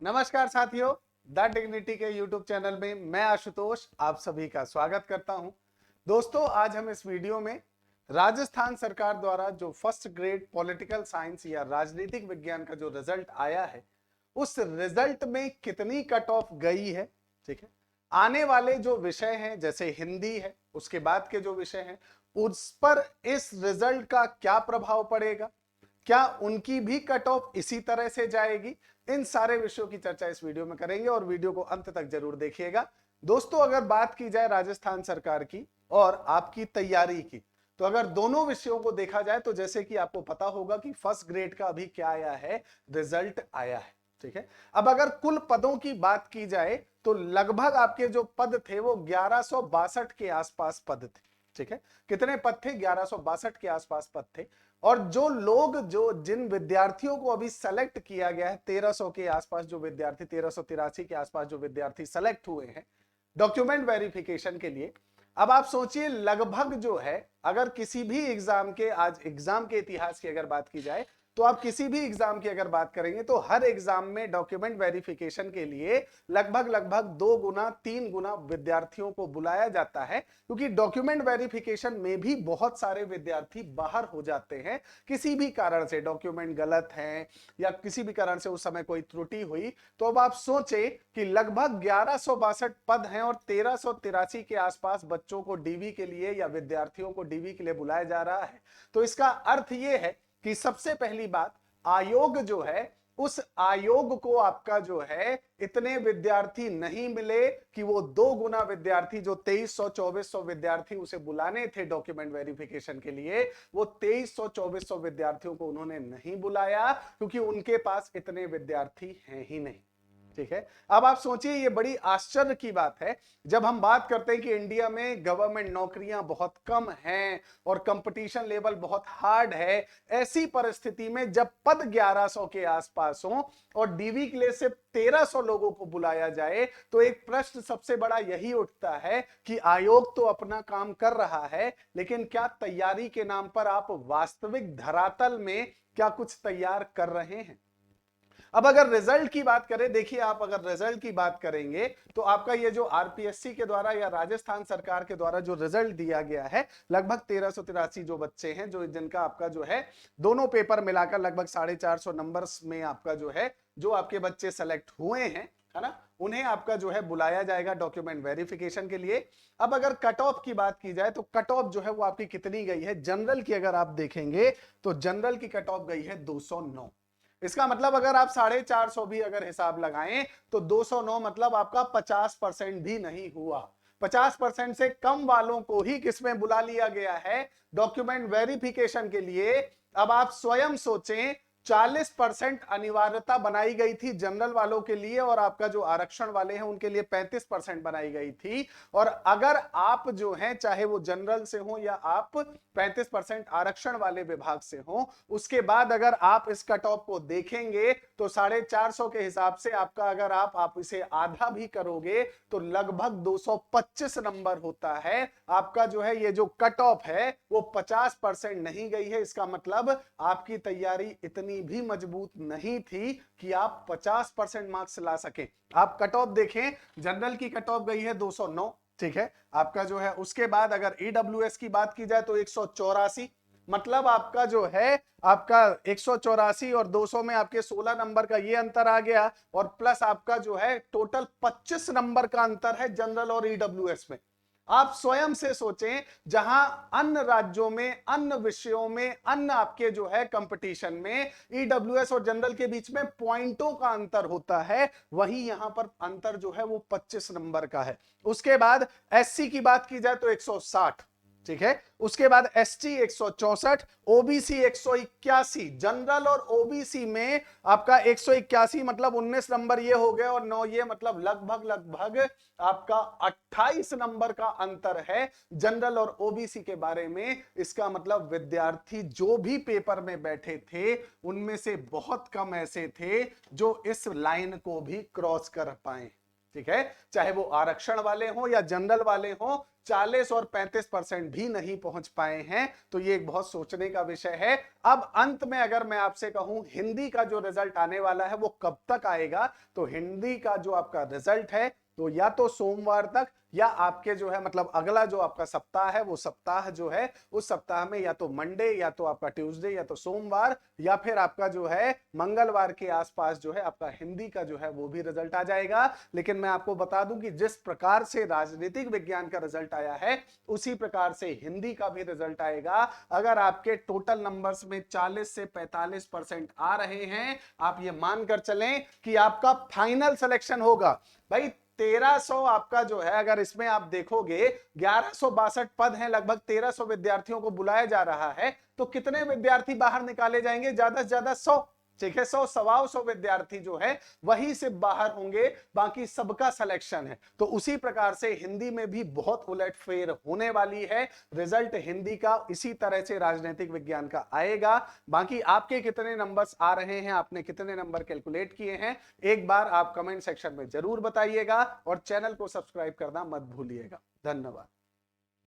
नमस्कार साथियों, the dignity के यूट्यूब चैनल में मैं आशुतोष आप सभी का स्वागत करता हूं। दोस्तों, आज हम इस वीडियो में राजस्थान सरकार द्वारा जो फर्स्ट ग्रेड पॉलिटिकल साइंस या राजनीतिक विज्ञान का जो रिजल्ट आया है, उस रिजल्ट में कितनी कट ऑफ गई है, ठीक है, आने वाले जो विषय हैं जैसे हिंदी है, उसके बाद के जो विषय हैं उस पर इस रिजल्ट का क्या प्रभाव पड़ेगा, क्या उनकी भी कट ऑफ इसी तरह से जाएगी, इन सारे विषयों की चर्चा इस वीडियो में करेंगे और वीडियो को अंत तक जरूर देखिएगा। दोस्तों, अगर बात की जाए राजस्थान सरकार की और आपकी तैयारी की, तो अगर दोनों विषयों को देखा जाए तो जैसे कि आपको पता होगा कि फर्स्ट ग्रेड का अभी क्या आया है, रिजल्ट आया है, ठीक है। अब अगर कुल पदों की बात की जाए तो लगभग आपके जो पद थे वो 1162 के आसपास पद थे, ठीक है। कितने पद थे? 1162 के आसपास पद थे। और जो लोग जिन विद्यार्थियों को अभी सेलेक्ट किया गया है, 1300 के आसपास जो विद्यार्थी, 1383 के आसपास जो विद्यार्थी सेलेक्ट हुए हैं डॉक्यूमेंट वेरिफिकेशन के लिए। अब आप सोचिए, लगभग जो है, अगर किसी भी एग्जाम के, आज एग्जाम के इतिहास की अगर बात की जाए तो आप किसी भी एग्जाम की अगर बात करेंगे तो हर एग्जाम में डॉक्यूमेंट वेरिफिकेशन के लिए लगभग लगभग 2 गुना 3 गुना विद्यार्थियों को बुलाया जाता है, क्योंकि डॉक्यूमेंट वेरिफिकेशन में भी बहुत सारे विद्यार्थी बाहर हो जाते हैं किसी भी कारण से, डॉक्यूमेंट गलत हैं या किसी भी कारण से उस समय कोई त्रुटि हुई। तो अब आप सोचे कि लगभग 1162 पद हैं और 1383 के आसपास बच्चों को डीवी के लिए या विद्यार्थियों को डीवी के लिए बुलाया जा रहा है। तो इसका अर्थ यह है कि सबसे पहली बात, आयोग जो है, उस आयोग को आपका जो है इतने विद्यार्थी नहीं मिले कि वो 2 गुना विद्यार्थी, जो 2300-2400 विद्यार्थी उसे बुलाने थे डॉक्यूमेंट वेरिफिकेशन के लिए, वो 2300-2400 विद्यार्थियों को उन्होंने नहीं बुलाया क्योंकि उनके पास इतने विद्यार्थी हैं ही नहीं, ठीक है। अब आप सोचिए, ये बड़ी आश्चर्य की बात है जब हम बात करते हैं कि इंडिया में गवर्नमेंट नौकरियां बहुत कम हैं और कंपटीशन लेवल बहुत हार्ड है। ऐसी परिस्थिति में जब पद 1100 के आसपास हो और डीवी के लिए सिर्फ 1300 लोगों को बुलाया जाए, तो एक प्रश्न सबसे बड़ा यही उठता है कि आयोग तो अपना काम कर रहा है, लेकिन क्या तैयारी के नाम पर आप वास्तविक धरातल में क्या कुछ तैयार कर रहे हैं? अब अगर रिजल्ट की बात करें, देखिए, आप अगर रिजल्ट की बात करेंगे तो आपका ये जो आरपीएससी के द्वारा या राजस्थान सरकार के द्वारा जो रिजल्ट दिया गया है, लगभग 1383 जो बच्चे हैं, जो जिनका आपका जो है दोनों पेपर मिलाकर लगभग 450 नंबर्स में आपका जो है, जो आपके बच्चे सेलेक्ट हुए हैं, है ना, उन्हें आपका जो है बुलाया जाएगा डॉक्यूमेंट वेरिफिकेशन के लिए। अब अगर कट ऑफ की बात की जाए तो कट ऑफ जो है वो आपकी कितनी गई है? जनरल की अगर आप देखेंगे तो जनरल की कट ऑफ गई है 209। इसका मतलब अगर आप 450 भी अगर हिसाब लगाएं तो 209 मतलब आपका 50% भी नहीं हुआ। 50% से कम वालों को ही किसमें बुला लिया गया है? डॉक्यूमेंट वेरिफिकेशन के लिए। अब आप स्वयं सोचें, 40% अनिवार्यता बनाई गई थी जनरल वालों के लिए और आपका जो आरक्षण वाले हैं उनके लिए 35% बनाई गई थी। और अगर आप जो हैं, चाहे वो जनरल से हो या आप 35% आरक्षण वाले विभाग से हो, उसके बाद अगर आप इस कट ऑफ को देखेंगे तो 450 के हिसाब से आपका, अगर आप इसे आधा भी करोगे तो लगभग 225 नंबर होता है। आपका जो है ये जो कट ऑफ है वो 50% नहीं गई है। इसका मतलब आपकी तैयारी इतनी भी मजबूत नहीं थी कि आप 50% मार्क्स ला सकें। आप कट ऑफ देखें, जनरल की कट ऑफ गई है 209, ठीक है, आपका जो है। उसके बाद अगर ईडब्ल्यूएस की बात की जाए तो 184, मतलब आपका जो है, आपका 184 और 200 में आपके 16 नंबर का ये अंतर आ गया और प्लस आपका जो है टोटल 25 नंबर का अंतर है जनरल और ईडब्ल्यूएस में। आप स्वयं से सोचें, जहां अन्य राज्यों में, अन्य विषयों में, अन्य आपके जो है कंपटीशन में ईडब्ल्यूएस और जनरल के बीच में पॉइंटों का अंतर होता है, वहीं यहां पर अंतर जो है वो 25 नंबर का है। उसके बाद एससी की बात की जाए तो 160, ठीक है। उसके बाद एसटी 164, ओबीसी 181। जनरल और ओबीसी में आपका 181 मतलब 19 नंबर ये हो गए और 9 ये, मतलब लगभग लगभग आपका 28 नंबर का अंतर है जनरल और ओबीसी के बारे में। इसका मतलब विद्यार्थी जो भी पेपर में बैठे थे उनमें से बहुत कम ऐसे थे जो इस लाइन को भी क्रॉस कर पाए। ठीक है, चाहे वो आरक्षण वाले हों या जनरल वाले हों, 40 और 35% भी नहीं पहुंच पाए हैं। तो ये एक बहुत सोचने का विषय है। अब अंत में अगर मैं आपसे कहूं हिंदी का जो रिजल्ट आने वाला है वो कब तक आएगा, तो हिंदी का जो आपका रिजल्ट है तो या तो सोमवार तक या आपके जो है मतलब अगला जो आपका सप्ताह है वो सप्ताह जो है उस सप्ताह में या तो मंडे या तो आपका ट्यूसडे या तो सोमवार या फिर आपका जो है मंगलवार के आसपास जो है आपका हिंदी का जो है वो भी रिजल्ट आ जाएगा। लेकिन मैं आपको बता दूं कि जिस प्रकार से राजनीतिक विज्ञान का रिजल्ट आया है उसी प्रकार से हिंदी का भी रिजल्ट आएगा। अगर आपके टोटल नंबर्स में 40 से 45% आ रहे हैं, आप ये मानकर चलें कि आपका फाइनल सिलेक्शन होगा। भाई 1300 आपका जो है, अगर इसमें आप देखोगे 1162 पद हैं, लगभग 1300 विद्यार्थियों को बुलाया जा रहा है, तो कितने विद्यार्थी बाहर निकाले जाएंगे? ज्यादा से ज्यादा 100। ठीक है, 100 125 विद्यार्थी जो है वही से बाहर होंगे, बाकी सबका सिलेक्शन है। तो उसी प्रकार से हिंदी में भी बहुत उलटफेर होने वाली है। रिजल्ट हिंदी का इसी तरह से राजनीतिक विज्ञान का आएगा। बाकी आपके कितने नंबर्स आ रहे हैं, आपने कितने नंबर कैलकुलेट किए हैं, एक बार आप कमेंट सेक्शन में जरूर बताइएगा और चैनल को सब्सक्राइब करना मत भूलिएगा। धन्यवाद।